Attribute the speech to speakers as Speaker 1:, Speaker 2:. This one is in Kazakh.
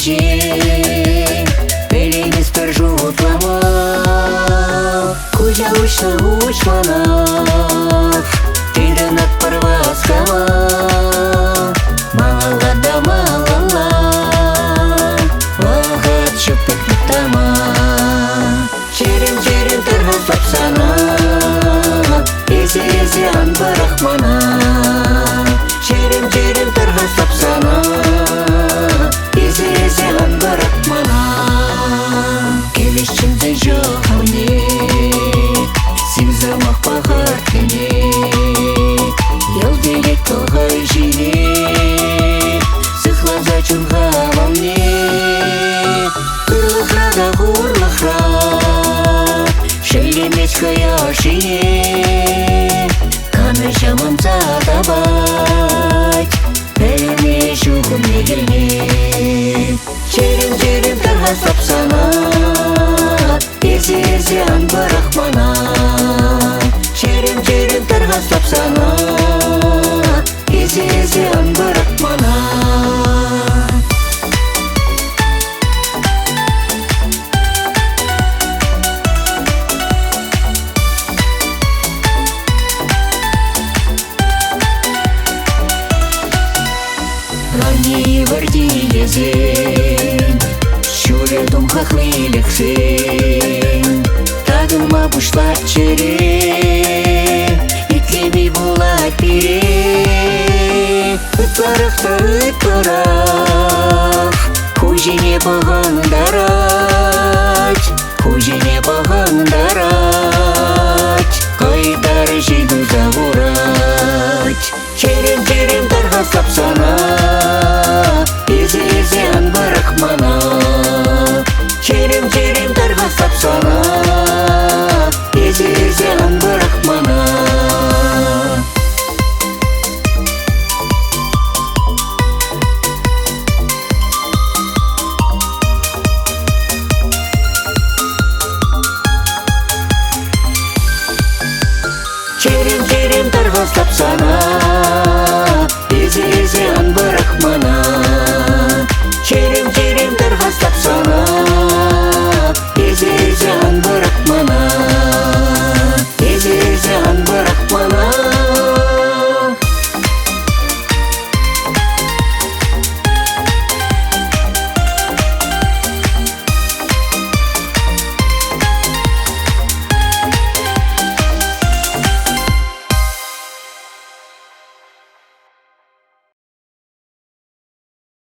Speaker 1: кенже Белемес бір жұтлама Кузя учна учмана Тирін ат бір басқама Малала да малала Вағат шыптық мұттама Черем тұрғызлап сана Eze ан барахмана Черем тұрғызлап сана Eze ан барахмана Келешімді жоқ ауне Симзамақ бағат кене Елделек тоғай жіне Сықлаза чунға валне Құрлықра да ғурлықра Шейлемес қаяшыне Каны жаман задабать Бәліне жүгім егілне Черем тарғаслап сана Eze ан барахмана Черем тарғаслап сана Eze ан барахмана Ранние вардилезен Шулердум хахлилексен Тагыма бушлар чере Итлеми булат пире Ытларықта ытларақ Хужине бағанда